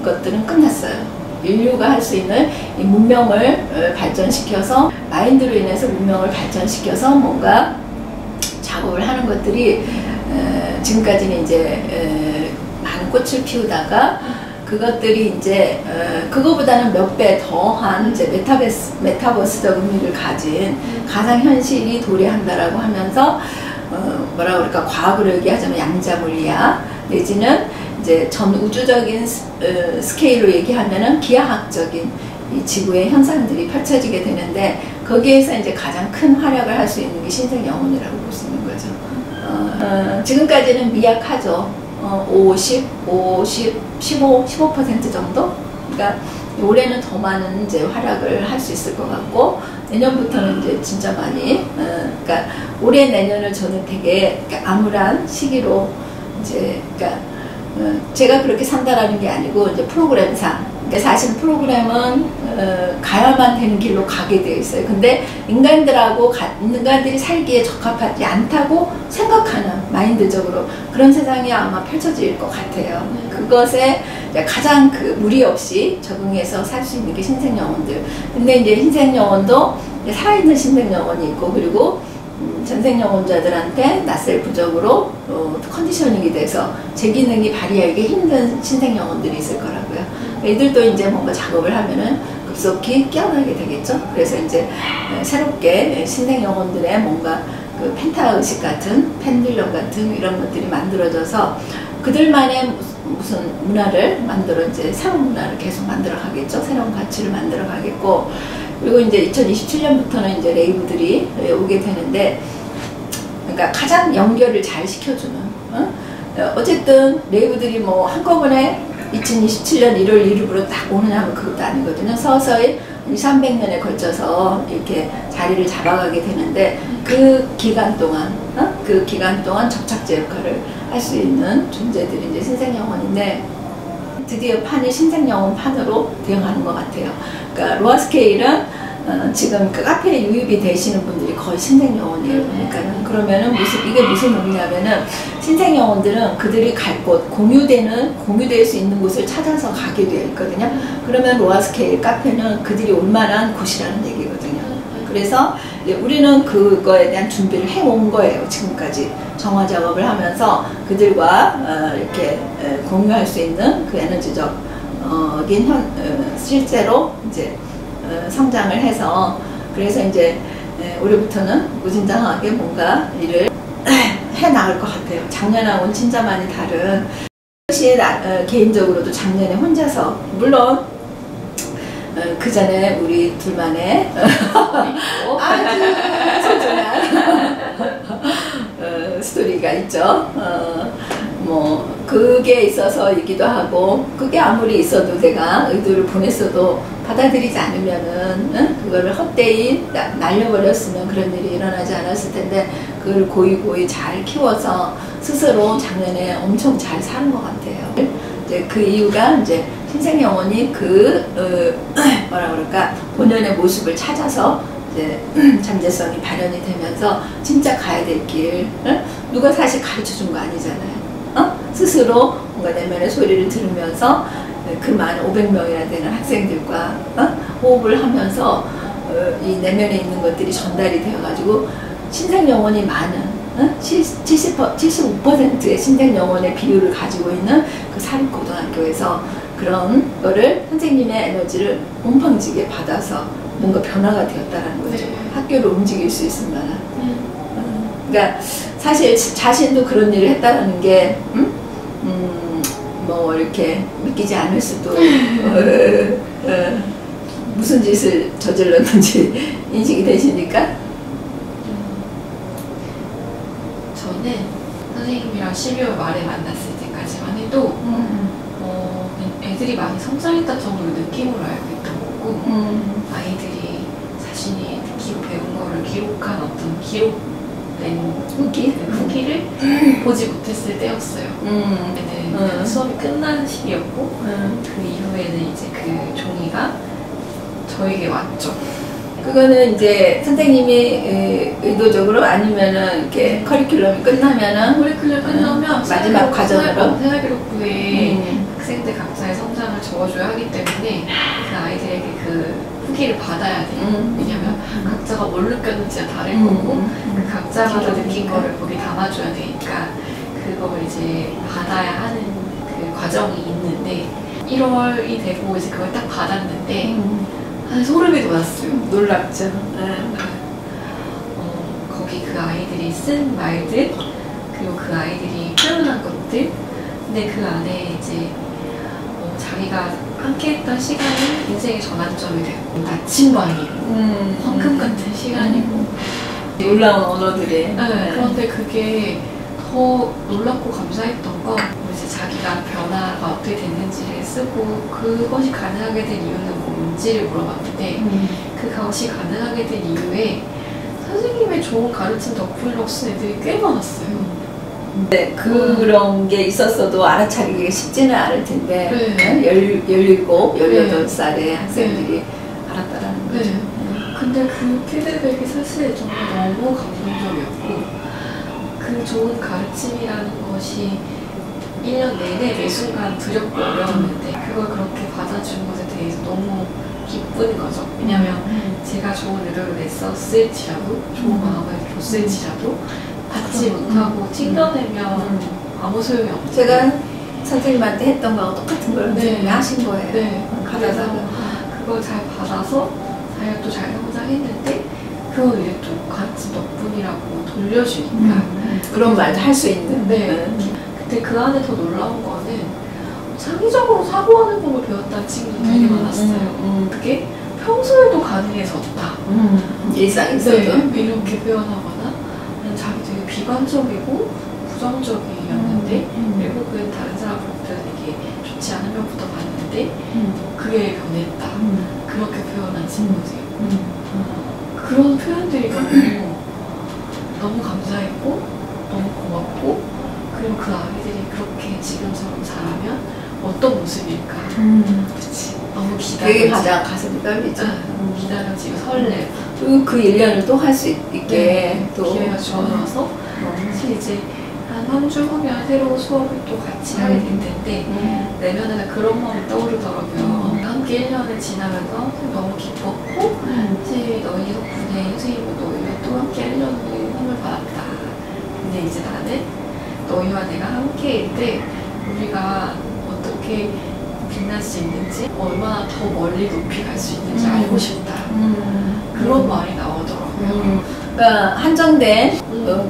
그런 것들은 끝났어요. 인류가 할 수 있는 이 문명을 발전시켜서 마인드로 인해서 문명을 발전시켜서 뭔가 작업을 하는 것들이 지금까지는 이제 많은 꽃을 피우다가 그것들이 이제 그거보다는 몇 배 더한 이제 메타버스적 의미를 가진 가상현실이 도래한다라고 하면서 뭐라 그럴까, 과학으로 얘기하자면 양자물리학 내지는 이제 전 우주적인 스케일로 얘기하면은 기하학적인 이 지구의 현상들이 펼쳐지게 되는데, 거기에서 이제 가장 큰 활약을 할 수 있는 게 신생영혼이라고 볼 수 있는 거죠. 지금까지는 미약하죠. 50, 15% 정도? 그러니까 올해는 더 많은 이제 활약을 할 수 있을 것 같고, 내년부터는 이제 진짜 많이, 그러니까 올해 내년을 저는 되게 암울한 시기로 이제, 그러니까 제가 그렇게 산다라는 게 아니고 이제 프로그램상, 그러니까 사실 프로그램은 가야만 되는 길로 가게 되어 있어요. 근데 인간들이 살기에 적합하지 않다고 생각하는 마인드적으로 그런 세상이 아마 펼쳐질 것 같아요. 그것에 가장 무리 없이 적응해서 살 수 있는 게 신생영혼들. 근데 이제 신생영혼도 살아있는 신생영혼이 있고, 그리고 전생영혼자들한테 낯설 부적으로 컨디셔닝이 돼서 제 기능이 발휘하기 힘든 신생영혼들이 있을 거라고요. 이들도 이제 뭔가 작업을 하면은 급속히 깨어나게 되겠죠. 그래서 이제 새롭게 신생영혼들의 뭔가 그 펜타의식 같은, 펜듈럼 같은 이런 것들이 만들어져서 그들만의 무슨 문화를 만들어, 이제 새로운 문화를 계속 만들어 가겠죠. 새로운 가치를 만들어 가겠고, 그리고 이제 2027년부터는 이제 레이브들이 오게 되는데, 그러니까 가장 연결을 잘 시켜주는, 어쨌든 레이브들이 뭐 한꺼번에 2027년 1월 1일부로 딱 오느냐 하면 그것도 아니거든요. 서서히 300년에 걸쳐서 이렇게 자리를 잡아가게 되는데, 그 기간 동안 접착제 역할을 할 수 있는 존재들이 이제 신생영혼인데, 드디어 판이 신생영혼 판으로 대응하는 것 같아요. 그러니까 로아 스케일은 지금 그 카페에 유입이 되시는 분들이 거의 신생영혼이에요. 그러면은 이게 무슨 의미냐면은, 신생영혼들은 그들이 갈 곳, 공유될 수 있는 곳을 찾아서 가게 되어 있거든요. 그러면 로아 스케일 카페는 그들이 올 만한 곳이라는 얘기거든요. 그래서 우리는 그거에 대한 준비를 해온 거예요. 지금까지 정화 작업을 하면서 그들과 이렇게 공유할 수 있는 그 에너지적 실제로 이제 성장을 해서, 그래서 이제 올해부터는 무진장하게 뭔가 일을 해 나갈 것 같아요. 작년하고는 진짜 많이 다른. 사실 개인적으로도 작년에 혼자서, 물론 그 전에 우리 둘만의 아주 소중한 스토리가 있죠. 뭐 그게 있어서이기도 하고, 그게 아무리 있어도 내가 의도를 보냈어도 받아들이지 않으면은 그거를 헛되이 날려버렸으면 그런 일이 일어나지 않았을 텐데, 그걸 고이 잘 키워서 스스로 작년에 엄청 잘 사는 것 같아요. 이제 그 이유가 이제 신생영혼이 뭐라 그럴까, 본연의 모습을 찾아서 이제 잠재성이 발현이 되면서 진짜 가야 될 길, 누가 사실 가르쳐 준 거 아니잖아요. 스스로 뭔가 내면의 소리를 들으면서 그 많은 500명이나 되는 학생들과 호흡을 하면서 이 내면에 있는 것들이 전달이 되어가지고 신생영혼이 많은 75%의 신생영혼의 비율을 가지고 있는 그 사립고등학교에서 그런 거를 선생님의 에너지를 옴팡지게 받아서 뭔가 변화가 되었다는 거죠. 네. 학교를 움직일 수 있을 만한. 그러니까 사실 자신도 그런 일을 했다는 게 뭐 이렇게 믿기지 않을 수도 무슨 짓을 저질렀는지 인식이 되시니까. 저는 선생님이랑 12월 말에 만났을 때까지만 해도 애들이 많이 성장했다 정도로 느낌으로 알고 있던 거고, 아이들이 자신이 듣기로 배운 거를 기록한 어떤 기록된 후기를 보지 못했을 때였어요. 그때는 수업이 끝나는 시기였고, 그 이후에는 이제 그 종이가 저에게 왔죠. 그거는 이제 선생님이 의도적으로, 아니면은 이렇게 커리큘럼이 끝나면은 커리큘럼 끝나면 마지막 과정으로 생활기록부에 학생 학생들 각자의 성장을 적어줘야 하기 때문에 그 아이들에게 그 후기를 받아야 돼요. 왜냐면 각자가 뭘 느꼈는지가 다를 거고 그 각자마다 느낀 거를 거기 담아줘야 되니까 그걸 이제 받아야 하는 그 과정이 있는데 1월이 되고 이제 그걸 딱 받았는데 소름이 돋았어요. 놀랍죠. 거기 그 아이들이 쓴 말들 그리고 그 아이들이 표현한 것들 근데 그 안에 이제 자기가 함께했던 시간이 인생의 전환점이 됐고 나침반이고 황금 같은 시간이고 놀라운 언어들이 그런데 그게 더 놀랍고 감사했던 건 이제 자기가 변화가 어떻게 됐는지를 쓰고 그것이 가능하게 된 이유는 뭔지를 물어봤는데 그것이 가능하게 된 이유에 선생님의 좋은 가르침 덕분이라고 쓴 애들이 꽤 많았어요. 네, 그런 게 있었어도 알아차리기가 쉽지는 않을 텐데 네. 17, 18살의 학생들이 알았다라는 거죠. 근데 그 피드백이 사실 정말 너무 감동적이었고 그 좋은 가르침이라는 것이 1년 내내 매 순간 두렵고 어려웠는데 그걸 그렇게 받아준 것에 대해서 너무 기쁜 거죠. 왜냐면 제가 좋은 의도를 냈었을지라도 좋은 마음을 줬을지라도 받지 못하고 튕겨내면 아무 소용이 없어요. 제가 선생님한테 했던 거하고 똑같은 걸 선생님이 하신 거예요. 네. 가다가 그걸 잘 받아서 자기가 또 잘 성장했는데 그걸 이제 또 가르침 덕분이라고 돌려주니까 그런 말도 할 수 있는. 근데 그 안에 더 놀라운 거는 창의적으로 사고하는 법을 배웠다는 친구도 되게 많았어요. 그게 평소에도 가능해졌다. 일상에서도 이렇게 표현하거나 자기 되게 비관적이고 부정적이었는데 결국은 다른 사람 볼 때 되게 좋지 않은 면부터 봤는데 그게 변했다. 그렇게 표현한 친구들. 그런 표현들이 너무 감사했고 너무 고맙고 그리고 그 아이들이 그렇게 지금처럼 자라면 어떤 모습일까. 그치. 너무 기다려지고 그게 가장 가슴이 떨리죠. 기다려지고 설레고 그리고 그 1년을 또 할 수 있게 또 기회가 주어져서 사실 이제 한 주 후면 새로운 수업을 또 같이 하게 될 텐데 내면에는 그런 마음이 떠오르더라고요. 함께 1년을 지나면서 너무 기뻤고 이제 너희 덕분에 선생님은 너희와 또 함께 1년을 선물 받았다. 근데 이제 나는 너희와 내가 함께일 때 우리가 어떻게 빛날 수 있는지 얼마나 더 멀리 높이 갈 수 있는지 알고 싶다. 그런 말이 나오더라고요. 그러니까 한정된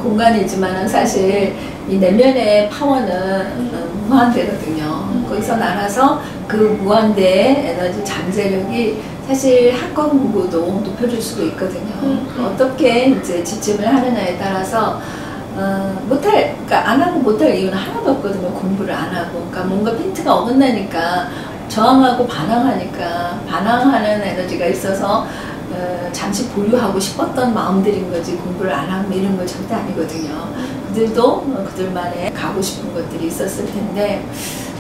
공간이지만 사실 이 내면의 파워는 무한대거든요. 거기서 나눠서 그 무한대의 에너지 잠재력이 사실 학과 공부도 높여줄 수도 있거든요. 어떻게 이제 지침을 하느냐에 따라서 그러니까 안 하고 못할 이유는 하나도 없거든요. 공부를 안 하고. 그러니까 뭔가 핀트가 어긋나니까 저항하고 반항하니까 반항하는 에너지가 있어서 잠시 보류하고 싶었던 마음들인 거지 공부를 안 하고 이런 거 절대 아니거든요. 그들도 그들만의 가고 싶은 것들이 있었을 텐데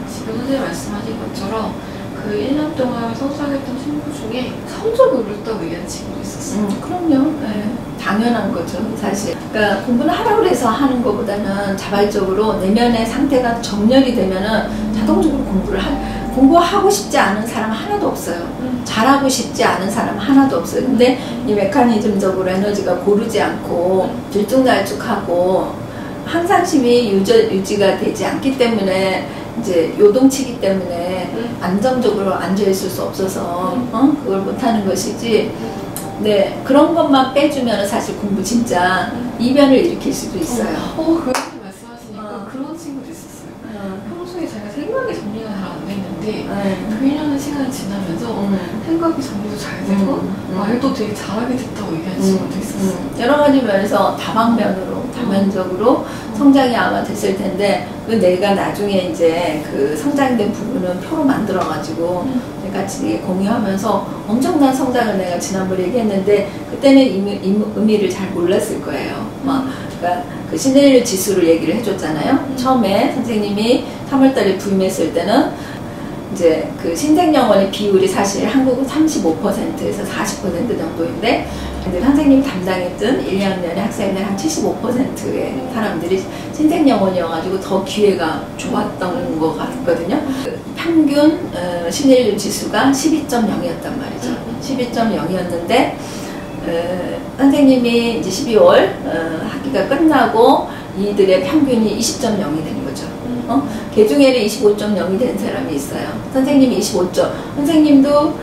지금 선생님 말씀하신 것처럼 그 1년 동안 성장했던 친구 중에 성적이 오르다고 얘기하는 친구도 있었어요. 그럼요. 당연한 거죠, 사실. 그러니까 공부는 하라고 해서 하는 것보다는 자발적으로 내면의 상태가 정렬이 되면은 자동적으로 공부하고 싶지 않은 사람 하나도 없어요. 잘하고 싶지 않은 사람 하나도 없어요. 근데 이 메커니즘적으로 에너지가 고르지 않고 들쭉날쭉하고 항상심이 유지가 되지 않기 때문에 이제 요동치기 때문에 안정적으로 앉아있을 수 없어서 그걸 못하는 것이지. 네, 그런 것만 빼주면 사실 공부 진짜 이변을 일으킬 수도 있어요. 그렇게 말씀하시니까 그런 친구도 있었어요. 평소에 자기가 생각이 정리가 잘 안 됐는데 그 1년의 시간이 지나면서 생각이 정리도 잘 되고 말도 되게 잘하게 됐다고 얘기하는 친구도 있었어요. 여러 가지 면에서 다방면으로 다면적으로 성장이 아마 됐을 텐데 그 내가 나중에 이제 그 성장된 부분은 표로 만들어가지고 같이 공유하면서 엄청난 성장을 내가 지난번에 얘기했는데 그때는 의미를 잘 몰랐을 거예요. 그러니까 그 시네리오 지수를 얘기를 해줬잖아요. 처음에 선생님이 3월달에 부임했을 때는 이제 그 신생영원의 비율이 사실 한국은 35%에서 40% 정도인데 선생님이 담당했던 1, 2학년의 학생들 한 75%의 사람들이 신생영원이어가지고 더 기회가 좋았던 것 같거든요. 평균 신일률 지수가 12.0이었단 말이죠. 12.0이었는데 선생님이 이제 12월 학기가 끝나고 이들의 평균이 20.0이 된 거죠. 개중에는 25.0이 된 사람이 있어요. 선생님이 25점. 선생님도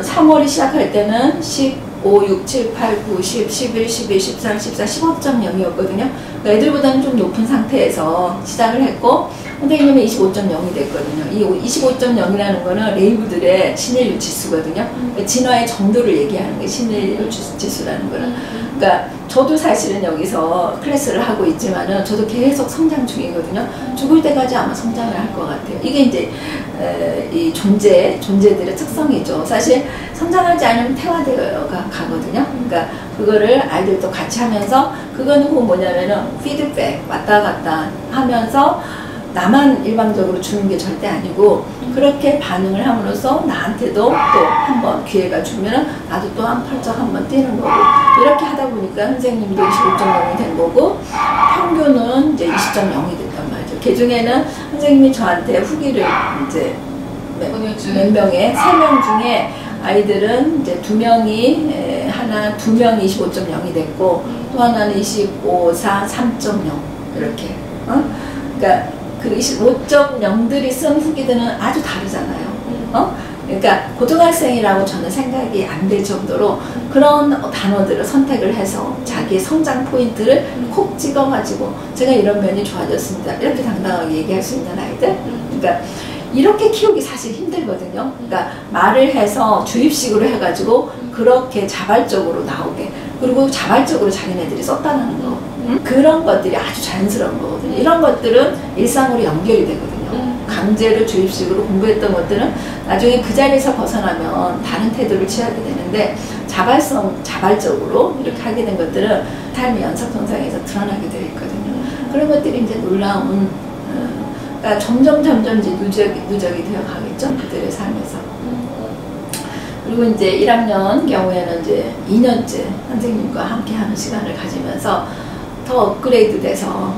3월이 시작할 때는 15, 6, 7, 8, 9, 10, 11, 12, 13, 14, 15.0이었거든요. 그러니까 애들보다는 좀 높은 상태에서 시작을 했고 선생님은 25.0이 됐거든요. 이 25.0이라는 거는 레이브들의 신일률 지수거든요. 그러니까 진화의 정도를 얘기하는 게 신일률 지수라는 거는. 그러니까 저도 사실은 여기서 클래스를 하고 있지만은 저도 계속 성장 중이거든요. 죽을 때까지 아마 성장을 할 것 같아요. 이게 이제 이 존재들의 특성이죠. 사실 성장하지 않으면 퇴화되어 가거든요. 그러니까 그거를 아이들도 같이 하면서 그거는 꼭 뭐냐면은 피드백 왔다 갔다 하면서 나만 일방적으로 주는 게 절대 아니고 그렇게 반응을 함으로써 나한테도 또 한 번 기회가 주면은 나도 또 한 펄쩍 한번 뛰는 거고 이렇게 하다 보니까 선생님도 25.0이 된 거고 평균은 이제 20.0이 됐단 말이죠. 개중에는 선생님이 저한테 후기를 이제 몇 명의 3명 중에 아이들은 이제 2명이 두 명이 25.0이 됐고 또 하나는 25, 4, 3.0 이렇게 그러니까 그 25.0들이 쓴 후기들은 아주 다르잖아요. 그러니까 고등학생이라고 저는 생각이 안 될 정도로 그런 단어들을 선택을 해서 자기의 성장 포인트를 콕 찍어가지고 제가 이런 면이 좋아졌습니다. 이렇게 당당하게 얘기할 수 있는 아이들. 그러니까 이렇게 키우기 사실 힘들거든요. 그러니까 말을 해서 주입식으로 해가지고 그렇게 자발적으로 나오게 그리고 자발적으로 자기네들이 썼다는 거 그런 것들이 아주 자연스러운 거거든요. 이런 것들은 일상으로 연결이 되거든요. 강제로 주입식으로 공부했던 것들은 나중에 그 자리에서 벗어나면 다른 태도를 취하게 되는데 자발적으로 이렇게 하게 된 것들은 삶의 연속선상에서 드러나게 되어 있거든요. 그런 것들이 이제 놀라운 그러니까 점점 이제 누적이 되어 가겠죠. 그들의 삶에서. 그리고 이제 1학년 경우에는 이제 2년째 선생님과 함께 하는 시간을 가지면서 더 업그레이드 돼서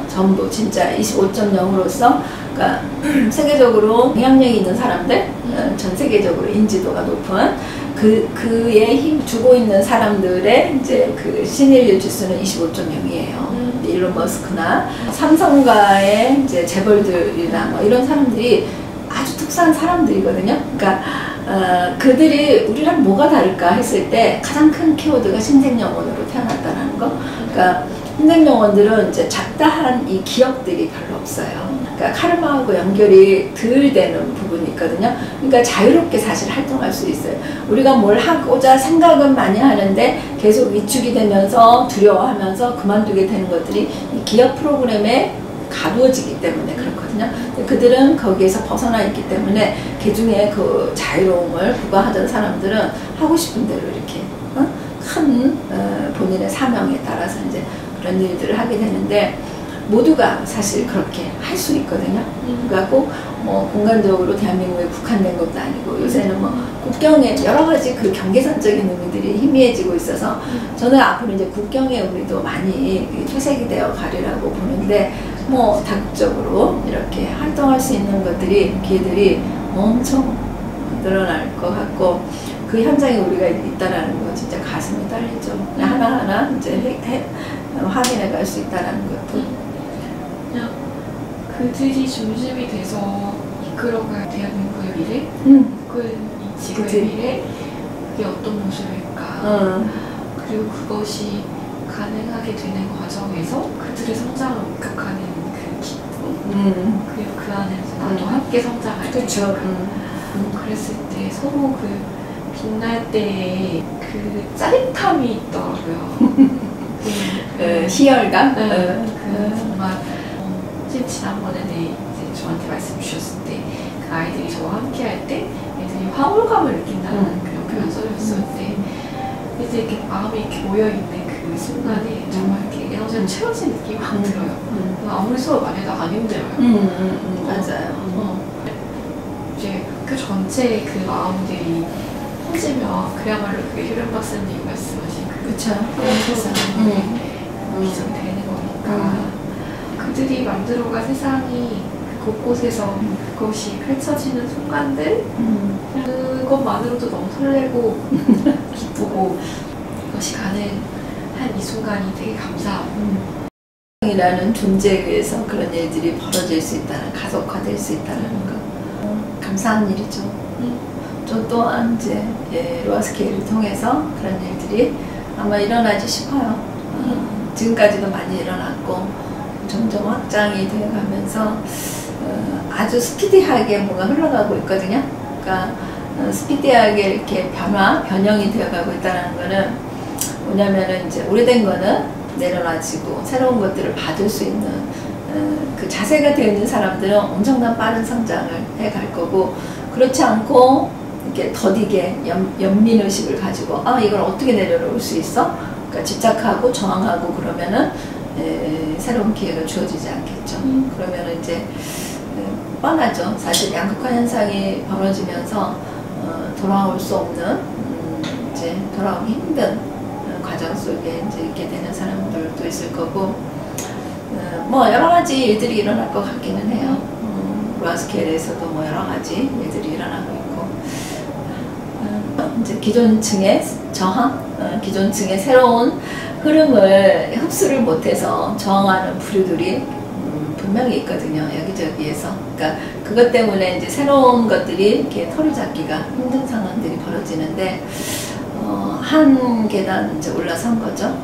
전부 진짜 25.0으로서 그러니까 세계적으로 영향력이 있는 사람들 전 세계적으로 인지도가 높은 그에 힘 주고 있는 사람들의 이제 그 신일률 지수는 25.0이에요. 일론 머스크나 삼성가의 이제 재벌들이나 뭐 이런 사람들이 아주 특수한 사람들이거든요. 그러니까 그들이 우리랑 뭐가 다를까 했을 때 가장 큰 키워드가 신생영혼으로 태어났다는 거. 그러니까 신생영혼들은 이제 잡다한 이 기억들이 별로 없어요. 그러니까 카르마하고 연결이 덜 되는 부분이 있거든요. 그러니까 자유롭게 사실 활동할 수 있어요. 우리가 뭘 하고자 생각은 많이 하는데 계속 위축이 되면서 두려워하면서 그만두게 되는 것들이 이 기억 프로그램에 가두어지기 때문에 그렇거든요. 그들은 거기에서 벗어나 있기 때문에 개중에 그 자유로움을 부과하던 사람들은 하고 싶은 대로 이렇게 큰 본인의 사명에 따라서 이제 그런 일들을 하게 되는데 모두가 사실 그렇게 할 수 있거든요. 그러니까 꼭 뭐 공간적으로 대한민국에 국한된 것도 아니고 요새는 뭐 국경에 여러 가지 그 경계선적인 의미들이 희미해지고 있어서 저는 앞으로 이제 국경의 의미도 많이 퇴색이 되어 가리라고 보는데 뭐 다국적으로 이렇게 활동할 수 있는 것들이 기회들이 엄청 늘어날 것 같고 그 현장에 우리가 있다라는 거 진짜 가슴이 떨리죠. 하나하나 이제 확인해 갈 수 있다라는 것도. 그냥 그들이 중심이 돼서 이끌어갈 대한민국의 미래, 이 지구의 미래, 그게 어떤 모습일까. 그리고 그것이 가능하게 되는 과정에서 그들의 성장을 목격하는 그 기쁨, 그리고 그 안에서 나도 함께 성장할 때 그랬을 때 서로 그 빛날 때의 그 짜릿함이 있더라고요. 희열감? 정말 지난번에는 이제 저한테 말씀 주셨을 때 그 아이들이 저와 함께 할 때 애들이 화물감을 느낀다는 그런 표현 써주셨을 때 이제 이렇게 마음이 이렇게 모여있는 그 순간에 정말 이렇게 에너지를 채워진 느낌이 확 들어요. 아무리 수업 안 해도 안 힘들어요. 맞아요. 이제 학교 전체의 그 마음들이 퍼지면 그야말로 그게 효령 박사님 말씀하신 그쵸. 비전되는 거니까 그들이 만들어간 세상이 곳곳에서 그것이 펼쳐지는 순간들 그것만으로도 너무 설레고 기쁘고 그것이 가능한 이 순간이 되게 감사하고 이라는 존재에 의해서 그런 일들이 벌어질 수 있다는, 가속화될 수 있다는 거 감사한 일이죠. 저 또한 이제 로아스케일을 통해서 그런 일들이 아마 일어나지 싶어요. 지금까지도 많이 일어났고 점점 확장이 되어가면서 아주 스피디하게 뭔가 흘러가고 있거든요. 그러니까 스피디하게 이렇게 변형이 되어가고 있다는 거는 뭐냐면은 이제 오래된 거는 내려놔지고 새로운 것들을 받을 수 있는 그 자세가 되어 있는 사람들은 엄청난 빠른 성장을 해갈 거고, 그렇지 않고 이렇게 더디게 연민의식을 가지고 이걸 어떻게 내려놓을 수 있어? 그러니까 집착하고 저항하고 그러면은 새로운 기회가 주어지지 않겠죠. 그러면은 이제 뻔하죠. 사실 양극화 현상이 벌어지면서 돌아올 수 없는 이제 돌아오기 힘든 과정 속에 이제 있게 되는 사람들도 있을 거고, 뭐 여러 가지 일들이 일어날 것 같기는 해요. 로아스케일에서도 뭐 여러 가지 일들이 일어나고 있고, 이제 기존층의 저항, 기존층의 새로운 흐름을 흡수를 못해서 저항하는 부류들이 분명히 있거든요. 여기저기에서. 그러니까 그것 때문에 이제 새로운 것들이 이렇게 털을 잡기가 힘든 상황들이 벌어지는데, 한 계단 이제 올라선 거죠.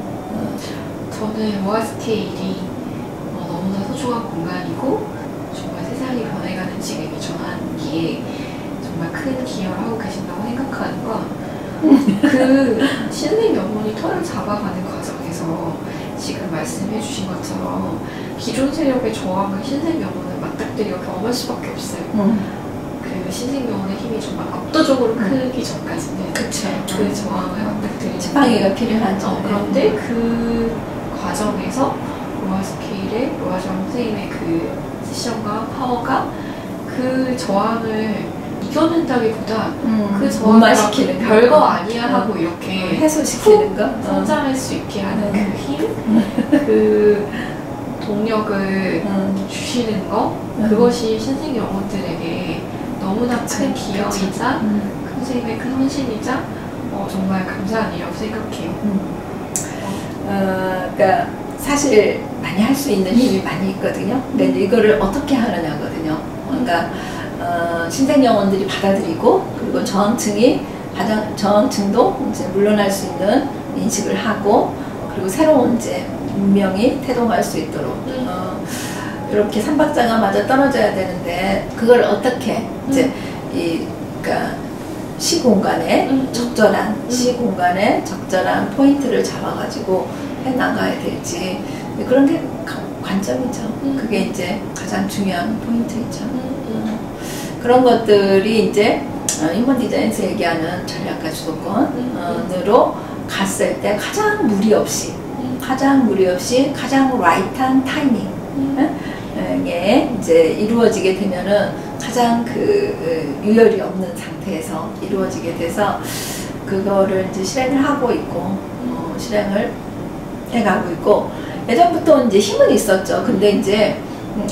저는 로아스케일이 너무나 소중한 공간이고 정말 세상이 변해가는 지금 이 전환기에 정말 큰 기여를 하고 계신다고 생각하는 건 그 신생 영혼이 털을 잡아가는 과정에서 지금 말씀해 주신 것처럼 기존 세력의 저항을 신생 영혼은 맞닥뜨려 경험할 수밖에 없어요. 그 신생 영혼의 힘이 정말 압도적으로 크기 전까지는 그쵸. 그 저항을 맞닥뜨리는 지팡이가 필요하죠. 그런데 그 과정에서 로아스케일의 로아정 선생님의 그 세션과 파워가 그 저항을 이겨낸다기보다 그 저항을 별거 아니야 하고 이렇게 해소시키는 거, 성장할 수 있게 하는 그 힘, 그 동력을 주시는 거, 그것이 신생 영혼들에게 너무나 큰 기여이자 선생님의 큰 헌신이자 정말 감사한 일이라고 생각해요. 그러니까 사실 많이 할 수 있는 힘이 많이 있거든요. 근데 이거를 어떻게 하느냐거든요. 그러니까 신생 영혼들이 받아들이고, 그리고 저항층도 이제 물러날 수 있는 인식을 하고, 그리고 새로운 이제 문명이 태동할 수 있도록 이렇게 삼박자가 맞아 떨어져야 되는데, 그걸 어떻게 이제 그러니까 시공간에 적절한 시공간에 적절한 포인트를 잡아가지고 해 나가야 될지, 그런 게 관점이죠. 그게 이제 가장 중요한 포인트이죠. 그런 것들이 이제 휴먼 디자인에서 얘기하는 전략과 주도권으로 갔을 때 가장 무리 없이 가장 라이트한 타이밍에 이제 이루어지게 되면은 가장 그 유혈이 없는 상태에서 이루어지게 돼서 그거를 이제 실행을 하고 있고 실행을 해가고 있고, 예전부터 이제 힘은 있었죠. 근데 이제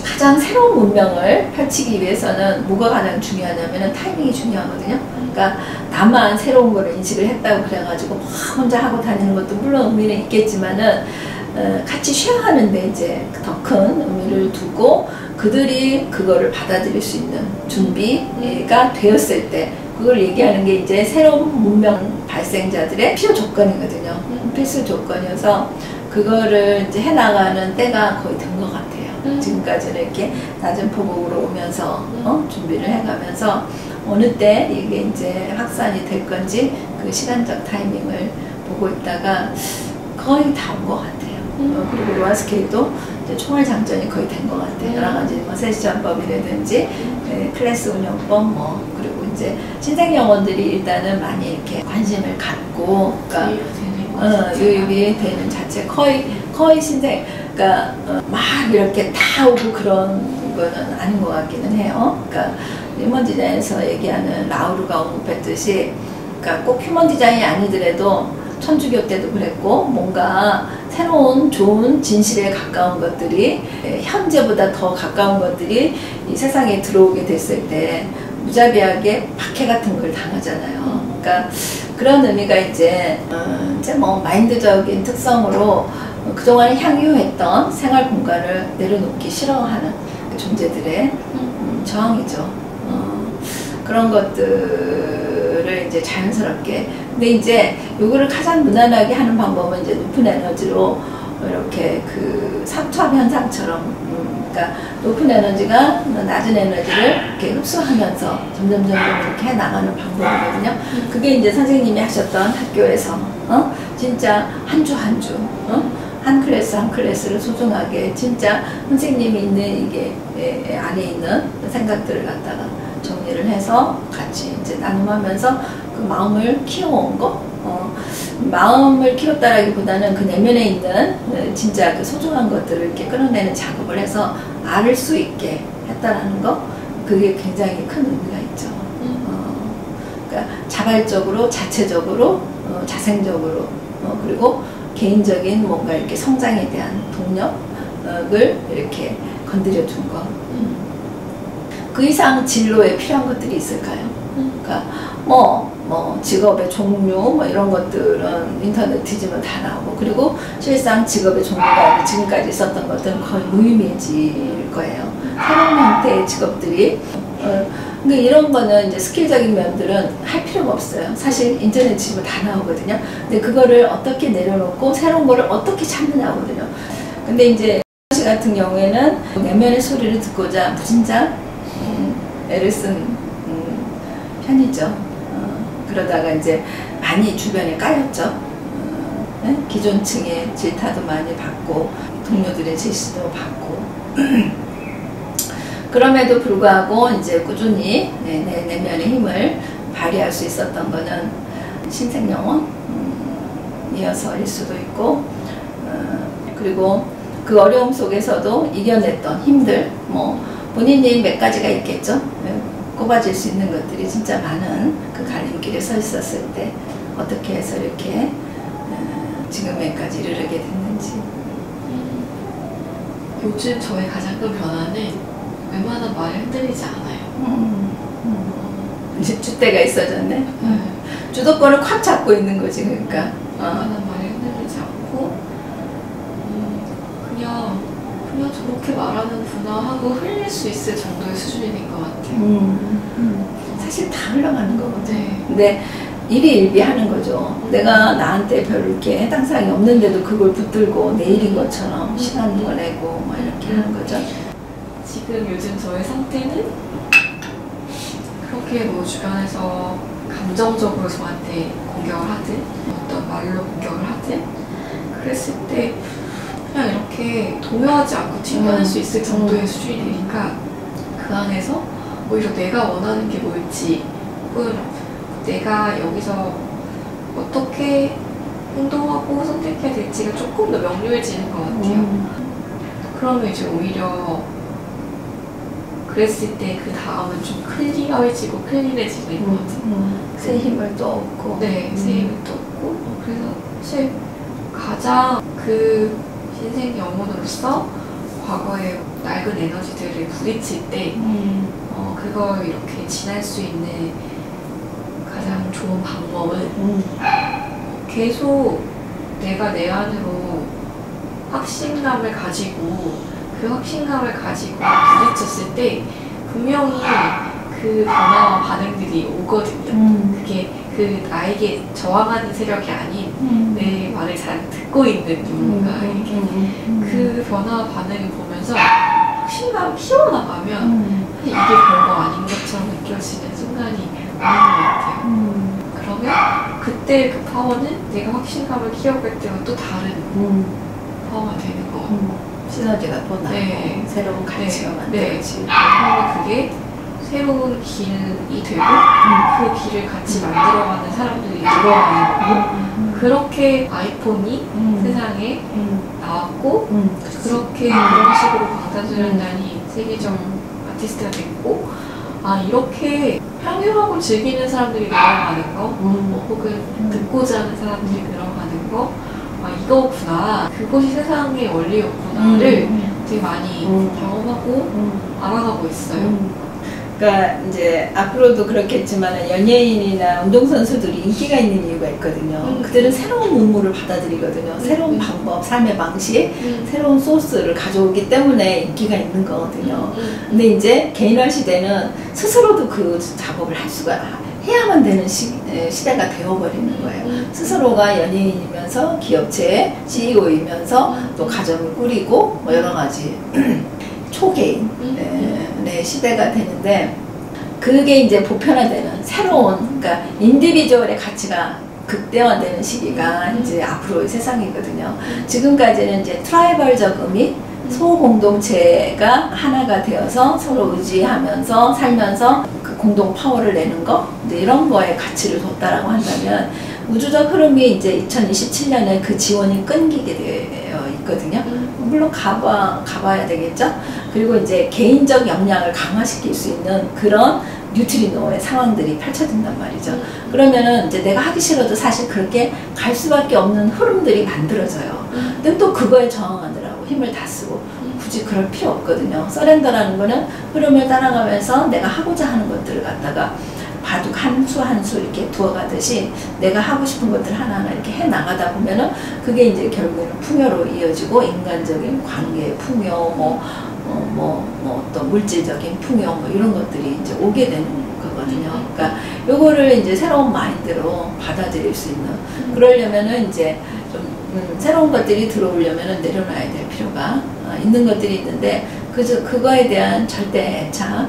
가장 새로운 문명을 펼치기 위해서는 뭐가 가장 중요하냐면은 타이밍이 중요하거든요. 그러니까 나만 새로운 거를 인식을 했다고 그래가지고 막 혼자 하고 다니는 것도 물론 의미는 있겠지만은 같이 쉐어하는데 이제 더 큰 의미를 두고 그들이 그거를 받아들일 수 있는 준비가 되었을 때, 그걸 얘기하는 게 이제 새로운 문명 발생자들의 필요 조건이거든요. 필수 조건이어서 그거를 이제 해나가는 때가 거의 된 것 같아요. 지금까지는 이렇게 낮은 포복으로 오면서 준비를 해가면서 어느 때 이게 이제 확산이 될 건지 그 시간적 타이밍을 보고 있다가 거의 다 온 것 같아요. 그리고 로아스케일도 이제 총알 장전이 거의 된 것 같아요. 여러 가지 뭐 세션법이라든지 클래스 운영법 그리고 이제 신생 영혼들이 일단은 많이 이렇게 관심을 갖고, 그러니까 유입이 되는 자체 거의 신생, 그러니까 막 이렇게 다 오고 그런 거는 아닌 것 같기는 해요. 그러니까 휴먼 디자인에서 얘기하는 라우르가 언급했듯이, 그러니까 꼭 휴먼 디자인이 아니더라도 천주교 때도 그랬고, 뭔가 새로운 좋은 진실에 가까운 것들이, 현재보다 더 가까운 것들이 이 세상에 들어오게 됐을 때 무자비하게 박해 같은 걸 당하잖아요. 그러니까 그런 의미가 이제 뭐 마인드적인 특성으로 그동안 향유했던 생활 공간을 내려놓기 싫어하는 그 존재들의 저항이죠. 그런 것들을 이제 자연스럽게. 근데 이제 요거를 가장 무난하게 하는 방법은 이제 높은 에너지로 이렇게 그 삼투압 현상처럼, 그러니까 높은 에너지가 낮은 에너지를 이렇게 흡수하면서 점점 이렇게 해 나가는 방법이거든요. 그게 이제 선생님이 하셨던 학교에서 진짜 한 주 한 주, 한 클래스 한 클래스를 소중하게 진짜 선생님이 있는 이게 안에 있는 생각들을 갖다가 정리를 해서 같이 이제 나눔하면서 그 마음을 키워온 거, 마음을 키웠다라기보다는 그 내면에 있는 진짜 그 소중한 것들을 이렇게 끌어내는 작업을 해서 알 수 있게 했다라는 거, 그게 굉장히 큰 의미가 있죠. 그러니까 자발적으로, 자체적으로, 자생적으로, 그리고 개인적인 뭔가 이렇게 성장에 대한 동력을 이렇게 건드려 준 거. 그 이상 진로에 필요한 것들이 있을까요? 그러니까 뭐 직업의 종류 뭐 이런 것들은 인터넷 뒤지면 다 나오고, 그리고 실상 직업의 종류가 지금까지 있었던 것들은 거의 무의미해질 거예요. 새로운 형태의 직업들이. 근데 이런 거는 이제 스킬적인 면들은 할 필요가 없어요. 사실 인터넷 뒤지면 다 나오거든요. 근데 그거를 어떻게 내려놓고 새로운 거를 어떻게 찾느냐거든요. 근데 이제 씨 같은 경우에는 내면의 소리를 듣고자 무진장 애를 쓴 편이죠. 그러다가 이제 많이 주변에 까였죠. 네? 기존층의 질타도 많이 받고 동료들의 제시도 받고 그럼에도 불구하고 이제 꾸준히 내 내면의 힘을 발휘할 수 있었던 거는 신생영혼이어서일 수도 있고, 그리고 그 어려움 속에서도 이겨냈던 힘들, 뭐 본인이 몇 가지가 있겠죠. 꼽아질 수 있는 것들이 진짜 많은 그 갈림길에 서 있었을 때 어떻게 해서 이렇게 지금에까지 이르게 됐는지. 요즘 저의 가장 큰 변화는 웬만한 말이 흔들리지 않아요. 이제 주대가 있어졌네. 주도권을 콱 잡고 있는 거지, 그러니까. 웬만한 말이 흔들리지 않고 그냥 저렇게 말하는구나 하고 흘릴 수 있을 정도의 수준인 것 같아요. 사실 다 흘러가는 거거든. 네. 근데 일희일비하는 거죠. 내가 나한테 별 이렇게 해당 사항이 없는데도 그걸 붙들고 내일인 것처럼 시간 보내고 막 이렇게 하는 거죠. 지금 요즘 저의 상태는 그렇게 뭐 주변에서 감정적으로 저한테 공격을 하든 어떤 말로 공격을 하든 그랬을 때 그냥 이렇게 동요하지 않고 튕겨낼 수 있을 정도의 수준이 되니까 그 안에서 오히려 내가 원하는 게 뭘지 혹은 내가 여기서 어떻게 행동하고 선택해야 될지가 조금 더 명료해지는 것 같아요. 그러면 이제 오히려 그랬을 때 그 다음은 좀 클리어해지고 클린해지는 것 같아요. 새 힘을 또 얻고. 네, 새 힘을 또 얻고. 그래서 사실 가장 그 신생 영혼으로서 과거의 낡은 에너지들을 부딪힐 때 그걸 이렇게 지날 수 있는 가장 좋은 방법은 계속 내가 내 안으로 확신감을 가지고 그 확신감을 가지고 부딪혔을 때 분명히 그 변화와 반응들이 오거든요. 그게 그 나에게 저항하는 세력이 아닌 내 말을 잘 듣고 있는 누군가에게 그 변화와 반응을 보면서 확신감을 키워나가면 이게 별거 아닌 것처럼 느껴지는 순간이 오는 것 같아요. 그러면 그때 그 파워는 내가 확신감을 키워갈 때와 또 다른 파워가 되는 것 같아요. 시너지가 또 나고 네. 새로운 가치가 만들어지고. 그러면 그게 새로운 길이 되고 그 길을 같이 만들어가는 사람들이 늘어나는 거고 그렇게 아이폰이 세상에 나왔고 그렇게 그런 식으로 방탄소년단이 세계적 아티스트가 됐고, 아 이렇게 향유하고 즐기는 사람들이 늘어가는 거, 혹은 듣고자 하는 사람들이 늘어가는 거, 아 이거구나, 그것이 세상의 원리였구나를 되게 많이 경험하고 알아가고 있어요. 그러니까 이제 앞으로도 그렇겠지만 연예인이나 운동선수들이 인기가 있는 이유가 있거든요. 그들은 새로운 문물을 받아들이거든요. 새로운 방법, 삶의 방식, 새로운 소스를 가져오기 때문에 인기가 있는 거거든요. 근데 이제 개인화 시대는 스스로도 그 작업을 할 수가 해야만 되는 시대가 되어버리는 거예요. 스스로가 연예인이면서 기업체의 CEO이면서 또 가정을 꾸리고 뭐 여러 가지 초개인의 시대가 되는데, 그게 이제 보편화되는 새로운, 그러니까 인디비주얼의 가치가 극대화되는 시기가 이제 앞으로의 세상이거든요. 지금까지는 이제 트라이벌적 의미, 소공동체가 하나가 되어서 서로 의지하면서 살면서 그 공동 파워를 내는 거, 이제 이런 거에 가치를 뒀다라고 한다면, 우주적 흐름이 이제 2027년에 그 지원이 끊기게 되어 있거든요. 물론 가봐야 되겠죠. 그리고 이제 개인적 역량을 강화시킬 수 있는 그런 뉴트리노의 상황들이 펼쳐진단 말이죠. 그러면은 이제 내가 하기 싫어도 사실 그렇게 갈 수밖에 없는 흐름들이 만들어져요. 근데 또 그거에 저항하느라고 힘을 다 쓰고 굳이 그럴 필요 없거든요. 서렌더라는 거는 흐름을 따라가면서 내가 하고자 하는 것들을 갖다가 바둑 한 수 한 수 이렇게 두어가듯이 내가 하고 싶은 것들 하나하나 이렇게 해 나가다 보면은 그게 이제 결국에는 풍요로 이어지고, 인간적인 관계의 풍요, 또 물질적인 풍요, 뭐 이런 것들이 이제 오게 되는 거거든요. 그러니까 요거를 이제 새로운 마인드로 받아들일 수 있는, 그러려면은 이제 좀 새로운 것들이 들어오려면은 내려놔야 될 필요가 있는 것들이 있는데, 그거에 대한 절대 애착,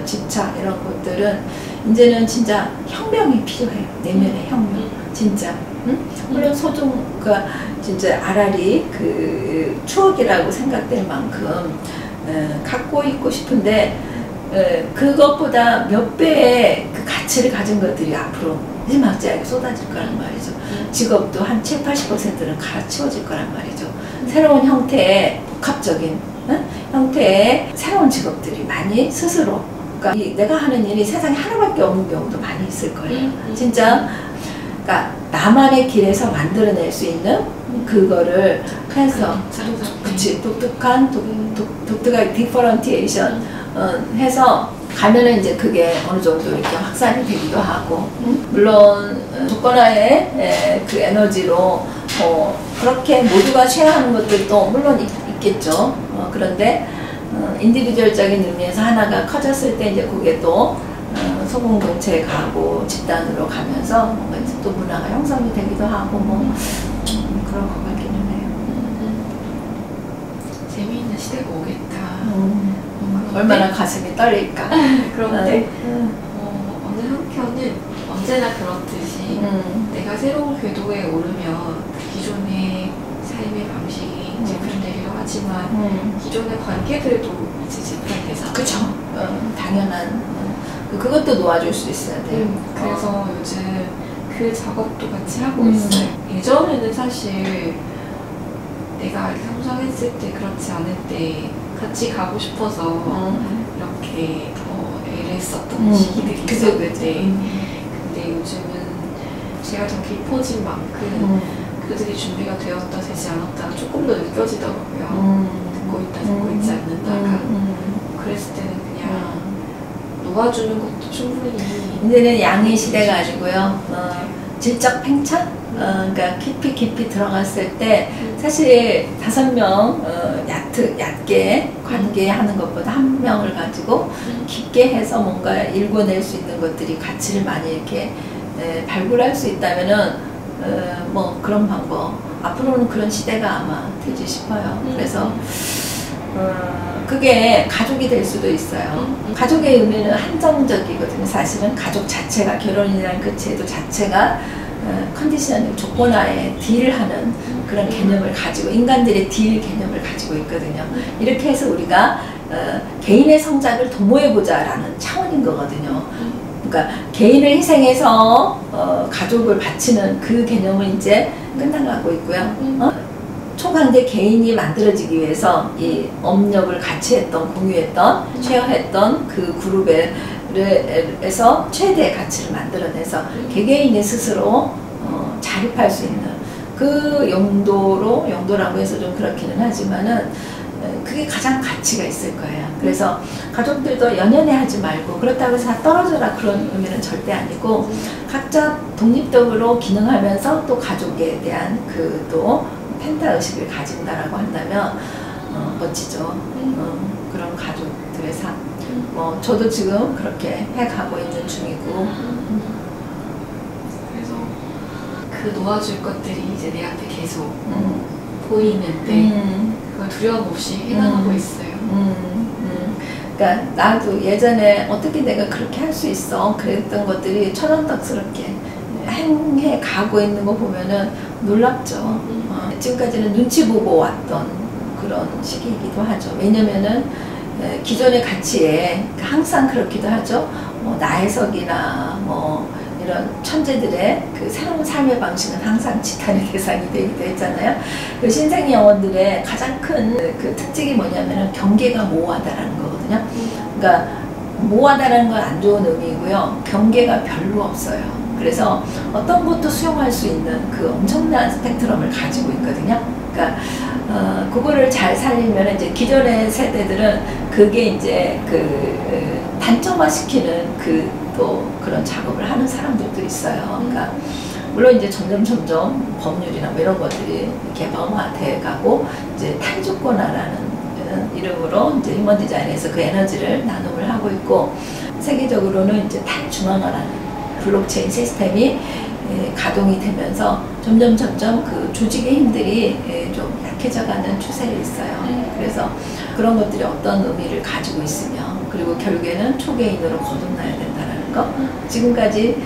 집착 이런 것들은 이제는 진짜 혁명이 필요해요. 내면의 혁명, 진짜. 물론 그러니까 진짜 아라리 그 추억이라고 생각될 만큼 갖고 있고 싶은데, 그것보다 몇 배의 그 가치를 가진 것들이 앞으로 마지막지하게 쏟아질 거란 말이죠. 직업도 한 70~80%는 갈아치워질 거란 말이죠. 새로운 형태의 복합적인 형태의 새로운 직업들이 많이 스스로, 그러니까 내가 하는 일이 세상에 하나밖에 없는 경우도 많이 있을 거예요. 진짜. 그러니까 나만의 길에서 만들어낼 수 있는 그거를 해서, 그치, 독특한 디퍼런티에이션 해서 가면은 이제 그게 어느 정도 이렇게 확산이 되기도 하고, 물론 조건하에 그 에너지로 그렇게 모두가 쉐어하는 것들도 물론 있겠죠. 그런데 인디비주얼적인 의미에서 하나가 커졌을 때 이제 그게 또 소공동체에 가고 집단으로 가면서 뭔가 이제 또 문화가 형성이 되기도 하고 뭐 그런 것 같기는 해요. 재미있는 시대가 오겠다. 얼마나 가슴이 떨릴까. 그런데 어느 한편은 언제나 그렇듯이 내가 새로운 궤도에 오르면 기존의 삶의 방식이 재편되기도 하지만 기존의 관계들도 이제 재편되잖아요. 그쵸. 당연한. 그것도 놓아줄 수 있어야 돼요. 그래서 요즘 그 작업도 같이 하고 있어요. 예전에는 사실 내가 성장했을 때 그렇지 않을 때 같이 가고 싶어서 이렇게 애를 썼던 시기들이 있었는데, 근데 요즘은 제가 더 깊어진 만큼 그들이 준비가 되었다 되지 않았다가 조금 더 느껴지더라고요. 듣고 있다 듣고 있지 않는다가. 그랬을 때는 그냥 놓아주는 것도 충분히. 이제는 양의 시대가 아니고요. 질적 팽창? 그러니까 깊이 들어갔을 때 사실 5명 얕게 관계하는 것보다 1명을 가지고 깊게 해서 뭔가 일궈낼 수 있는 것들이 가치를 많이 이렇게 발굴할 수 있다면은 뭐 그런 방법, 앞으로는 그런 시대가 아마 되지 싶어요. 그래서 그게 가족이 될 수도 있어요. 가족의 의미는 한정적이거든요. 사실은 가족 자체가, 결혼이라는 그 제도 자체가 컨디션, 조건하에 딜을 하는 그런 개념을 가지고, 인간들의 딜 개념을 가지고 있거든요. 이렇게 해서 우리가 개인의 성장을 도모해보자 라는 차원인 거거든요. 그러니까 개인을 희생해서 가족을 바치는 그 개념은 이제 끝나가고 있고요. 초강대 개인이 만들어지기 위해서 이 업력을 같이 했던, 공유했던, 쉐어했던 그 그룹에서 최대의 가치를 만들어내서 개개인이 스스로 자립할 수 있는 그 용도라고 해서 좀 그렇기는 하지만은 그게 가장 가치가 있을 거예요. 그래서 가족들도 연연해 하지 말고 그렇다고 해서 다 떨어져라 그런 의미는 절대 아니고 각자 독립적으로 기능하면서 또 가족에 대한 그 또 펜타 의식을 가진다라고 한다면 멋지죠. 그런 가족들의 삶. 뭐 저도 지금 그렇게 해가고 있는 중이고. 그래서 그 놓아줄 것들이 이제 내 앞에 계속 보이는데 그걸 두려움 없이 해나가고 있어요. 그러니까 나도 예전에 어떻게 내가 그렇게 할 수 있어 그랬던 것들이 천연덕스럽게 행해 가고 있는 거 보면은 놀랍죠. 지금까지는 눈치 보고 왔던 그런 시기이기도 하죠. 왜냐면은 기존의 가치에 항상 그렇기도 하죠. 뭐 나혜석이나 뭐 이런 천재들의 그 새로운 삶의 방식은 항상 지탄의 대상이 되기도 했잖아요. 그 신생 영혼들의 가장 큰 그 특징이 뭐냐면은 경계가 모호하다라는 거거든요. 그러니까 모호하다라는 건 안 좋은 의미고요. 경계가 별로 없어요. 그래서 어떤 것도 수용할 수 있는 그 엄청난 스펙트럼을 가지고 있거든요. 그러니까 그거를 잘 살리면 이제 기존의 세대들은 그게 이제 그 단점화 시키는 그 또 그런 작업을 하는 사람들도 있어요. 그러니까 물론 이제 점점 법률이나 뭐 이런 것들이 개방화돼 가고 이제 탈주권화라는 이름으로 이제 휴먼 디자인에서 그 에너지를 나눔을 하고 있고 세계적으로는 이제 탈중앙화라는 블록체인 시스템이 가동이 되면서 점점 그 조직의 힘들이 좀 약해져가는 추세에 있어요. 그래서 그런 것들이 어떤 의미를 가지고 있으며 그리고 결국에는 초계인으로 거듭나야 된다는 거. 지금까지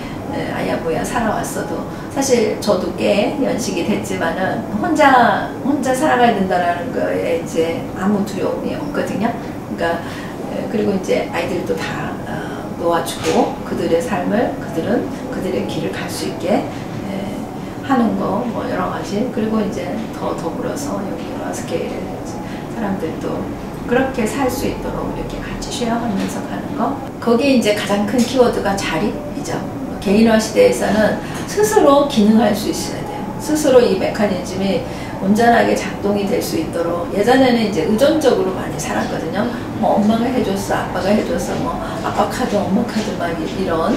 아야부야 살아왔어도 사실 저도 꽤 연식이 됐지만은 혼자 살아가야 된다라는 거에 이제 아무 두려움이 없거든요. 그러니까 그리고 이제 아이들도 다 놓아주고 그들의 삶을 그들의 길을 갈 수 있게 하는 거 뭐 여러 가지. 그리고 이제 더 더불어서 여기 와서 사람들도 그렇게 살 수 있도록 이렇게 같이 쉐어하면서 가는 거. 거기에 이제 가장 큰 키워드가 자립이죠. 개인화 시대에서는 스스로 기능할 수 있어야 돼요. 스스로 이 메커니즘이 온전하게 작동이 될 수 있도록. 예전에는 이제 의존적으로 많이 살았거든요. 뭐 엄마가 해줬어, 아빠가 해줘서 뭐 아빠 카드, 엄마 카드 막 이런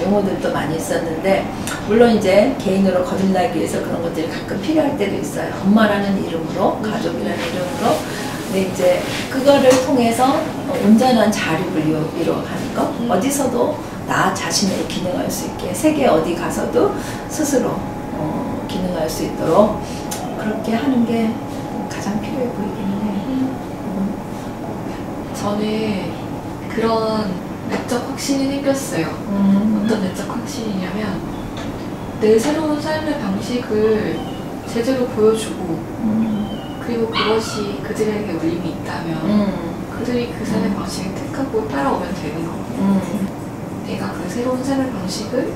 용어들도 많이 있었는데 물론 이제 개인으로 거듭나기 위해서 그런 것들이 가끔 필요할 때도 있어요. 엄마라는 이름으로, 가족이라는 이름으로. 근데 이제 그거를 통해서 온전한 자립을 이루어가는 것. 어디서도 나 자신으로 기능할 수 있게 세계 어디 가서도 스스로 기능할 수 있도록 그렇게 하는 게 가장 필요해 보이기는 해요. 저는 그런 내적 확신이 생겼어요. 어떤 내적 확신이냐면 내 새로운 삶의 방식을 제대로 보여주고 그리고 그것이 그들에게 울림이 있다면 그들이 그 삶의 방식을 택하고 따라오면 되는 거예요. 내가 그 새로운 삶의 방식을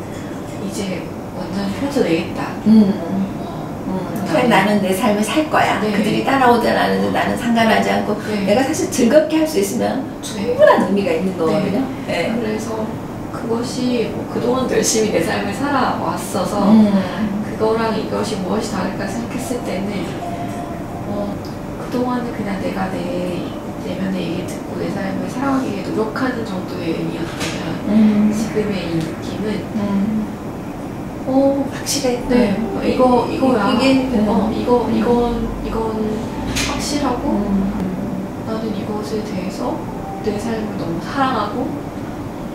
이제 완전히 펼쳐내겠다. 그냥 나는 내 삶을 살 거야. 네. 그들이 따라오든 안 하든 나는 상관하지 않고 내가 사실 즐겁게 할 수 있으면 충분한 의미가 있는 거거든요. 네. 그래서 그것이 뭐 그동안 열심히 내 삶을 살아왔어서 그거랑 이것이 무엇이 다를까 생각했을 때는 그동안은 그냥 내가 내 내면의 얘기를 듣고 내 삶을 살아가기 위해 노력하는 정도의 의미였다면 지금의 이 느낌은 확실해. 네, 이거야. 이게 이건 확실하고 나는 이것에 대해서 내 삶을 너무 사랑하고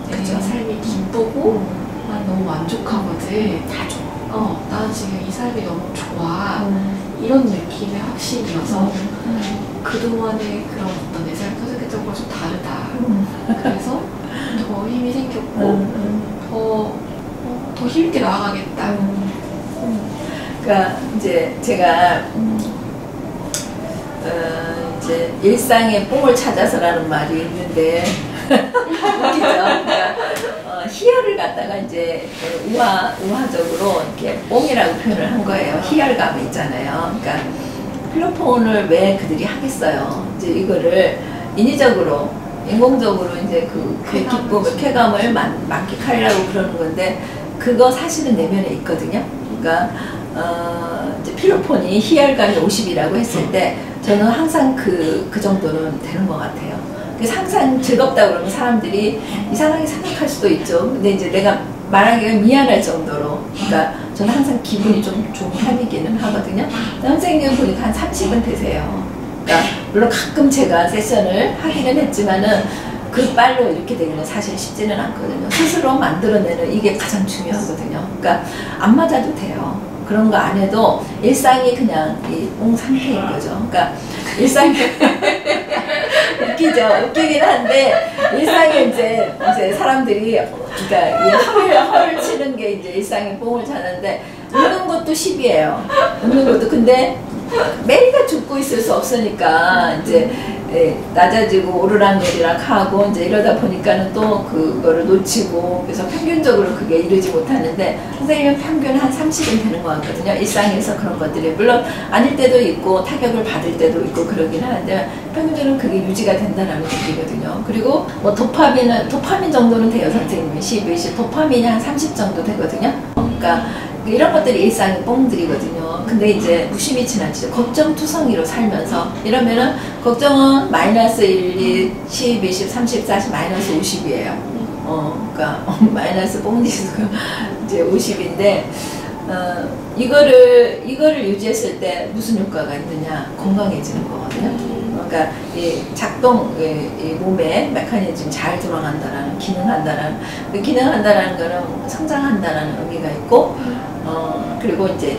내 그쵸. 삶이 기쁘고 난 너무 만족하거든. 다 좋아. 나는 지금 이 삶이 너무 좋아. 이런 느낌의 확신이어서 그동안의 그런 어떤 내 삶을 선택했던 것과 좀 다르다. 그래서 더 힘이 생겼고 더 힘있게 나아가겠다. 그러니까 이제 제가 이제 일상의 뽕을 찾아서라는 말이 있는데 웃기죠. 그러니까 희열을 갖다가 이제 우화적으로 이렇게 뽕이라고 표현을 한 거예요. 희열감 있잖아요. 그러니까 필로폰을 왜 그들이 하겠어요? 이제 이거를 인위적으로, 인공적으로 이제 그 기쁨을, 쾌감을 만끽하려고 그러는 건데, 그거 사실은 내면에 있거든요. 그러니까, 이제 필로폰이 희열감이 50이라고 했을 때, 저는 항상 그 정도는 되는 것 같아요. 그래서 항상 즐겁다고 그러면 사람들이 이상하게 생각할 수도 있죠. 근데 이제 내가 말하기가 미안할 정도로. 그러니까 저는 항상 기분이 좀 좋은 편이기는 하거든요. 선생님 보니까 한 30은 되세요. 그러니까 물론 가끔 제가 세션을 하기는 했지만은 그 빨로 이렇게 되기는 사실 쉽지는 않거든요. 스스로 만들어내는 이게 가장 중요하거든요. 그러니까 안 맞아도 돼요. 그런 거 안 해도 일상이 그냥 이 상태인 거죠. 그러니까 일상이 웃기죠. 웃기긴 한데 일상에 이제 사람들이 그러니까 이 허를 치는 게 이제 일상에 뽕을 차는데 웃는 것도 10이에요. 웃는 것도 근데 매일같이 웃고 있을 수 없으니까 이제 낮아지고 오르락내리락 하고 이제 이러다 보니까는 또 그거를 놓치고 그래서 평균적으로 그게 이루지 못하는데 선생님은 평균 한 30은 되는 것 같거든요. 일상에서 그런 것들이 물론 아닐 때도 있고 타격을 받을 때도 있고 그러긴 하는데 평균적으로 그게 유지가 된다는 얘기거든요. 그리고 뭐 도파민 정도는 돼요. 선생님이 10, 20 도파민이 한 30 정도 되거든요. 그러니까 이런 것들이 일상의 뽕들이거든요. 근데 이제 무심히 지나치죠. 걱정투성이로 살면서 이러면은 걱정은 마이너스 1, 2, 10, 20, 30, 40, 마이너스 50이에요. 그러니까 마이너스 뽕지수가 이제 50인데 이거를 유지했을 때 무슨 효과가 있느냐? 건강해지는 거거든요. 그러니까 이 작동, 이 몸의 메커니즘 잘 돌아간다라는, 기능한다라는 거는 성장한다라는 의미가 있고, 그리고 이제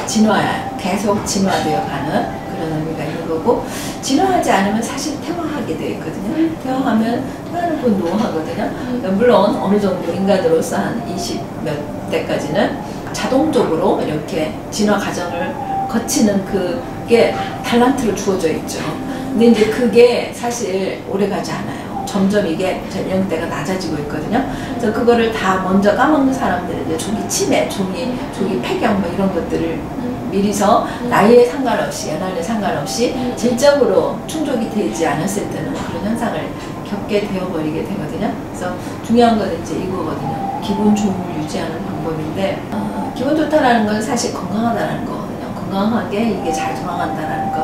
계속 진화되어 가는 그런 의미가 있는 거고, 진화하지 않으면 사실 퇴화하게 되어 있거든요. 퇴화하면, 퇴화는 곧 노화하거든요. 물론 어느 정도 인간으로서 한 20 몇 대까지는 자동적으로 이렇게 진화 과정을 거치는 그게 달란트로 주어져 있죠. 근데 이제 그게 사실 오래 가지 않아요. 점점 이게 연령대가 낮아지고 있거든요. 그래서 그거를 다 먼저 까먹는 사람들은 이제 조기 치매, 조기 폐경 뭐 이런 것들을 미리서 나이에 상관없이, 연하에 상관없이 질적으로 충족이 되지 않았을 때는 그런 현상을 겪게 되어버리게 되거든요. 그래서 중요한 건 이제 이거거든요. 기분 좋음을 유지하는 방법인데, 기분 좋다라는 건 사실 건강하다라는 거거든요. 건강하게 이게 잘 돌아간다라는 거.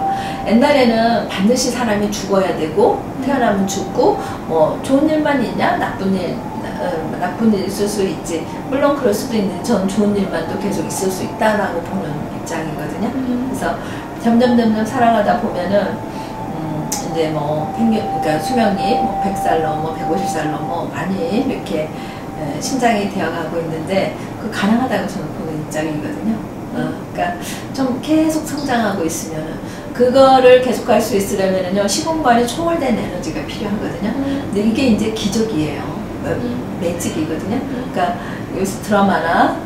옛날에는 반드시 사람이 죽어야 되고 태어나면 죽고 뭐 좋은 일만 있냐 나쁜 일 있을 수 있지. 물론 그럴 수도 있는데 전 좋은 일만 또 계속 있을 수 있다라고 보는 입장이거든요. 그래서 점점 살아가다 보면은 이제 뭐 그러니까 수명이 뭐 100살로 뭐 150살로 뭐 많이 이렇게 신장이 되어가고 있는데 그 가능하다고 저는 보는 입장이거든요. 그러니까 좀 계속 성장하고 있으면 그거를 계속할 수 있으려면요 시공간에 초월된 에너지가 필요하거든요. 근데 이게 이제 기적이에요. 매직이거든요. 그러니까 여기서 드라마나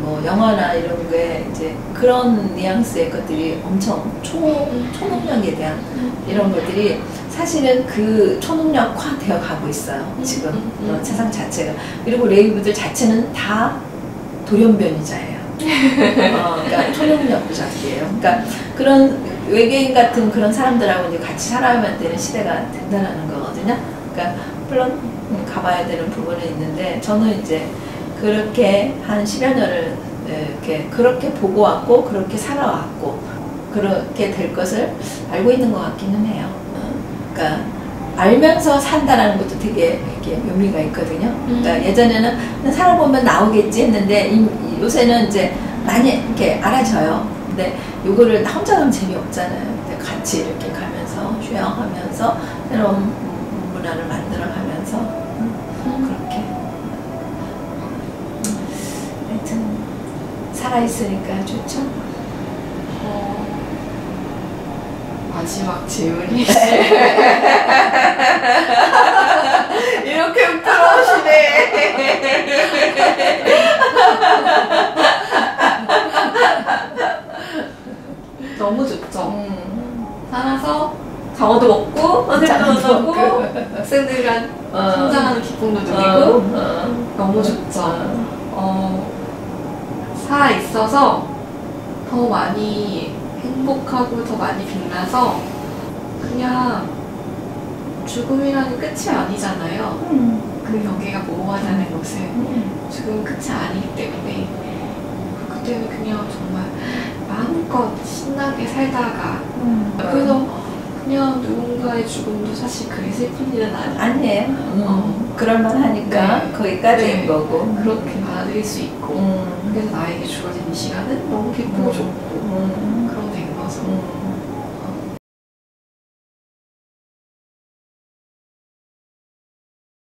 뭐 영화나 이런 게 이제 그런 뉘앙스의 것들이 엄청 초능력에 대한 이런 것들이 사실은 그 초능력화 되어 가고 있어요. 지금 세상 자체가. 그리고 레이브들 자체는 다 돌연변이자예요. 그러니까 초능력자들이에요. 그러니까 그런 외계인 같은 그런 사람들하고 이제 같이 살아야만 되는 시대가 된다는 거거든요. 그러니까 물론 가봐야 되는 부분은 있는데 저는 이제 그렇게 한 10여 년을 이렇게 그렇게 보고 왔고 그렇게 살아왔고 그렇게 될 것을 알고 있는 것 같기는 해요. 그러니까 알면서 산다라는 것도 되게 이렇게 묘미가 있거든요. 그러니까 예전에는 살아보면 나오겠지 했는데 요새는 이제 많이 이렇게 알아져요. 근데 요거를 나 혼자 가면 재미없잖아요. 근데 같이 이렇게 가면서 쉐어하면서 새로운 문화를 만들어가면서 그렇게 하여튼 살아있으니까 좋죠. 마지막 질문이 이렇게 부끄러우시네. 너무 좋죠. 살아서 장어도 먹고 선생님도 만나고 학생들이랑 성장하는 기쁨도 누리고 너무 좋죠. 살아있어서 더 많이 행복하고 더 많이 빛나서 그냥 죽음이라는 끝이 아니잖아요. 그 경계가 모호하다는 것은 죽음은 끝이 아니기 때문에 그렇기 때문에 그냥 정말 마음껏 신나게 살다가 그래서 그냥 누군가의 죽음도 사실 그리 슬픈 일은 아니에요. 그럴만하니까 네. 거기까지인 네. 거고. 그렇게 받아들일 수 있고 그래서 나에게 주어진 이 시간은 너무 기쁘고 좋고 그런 된 거죠.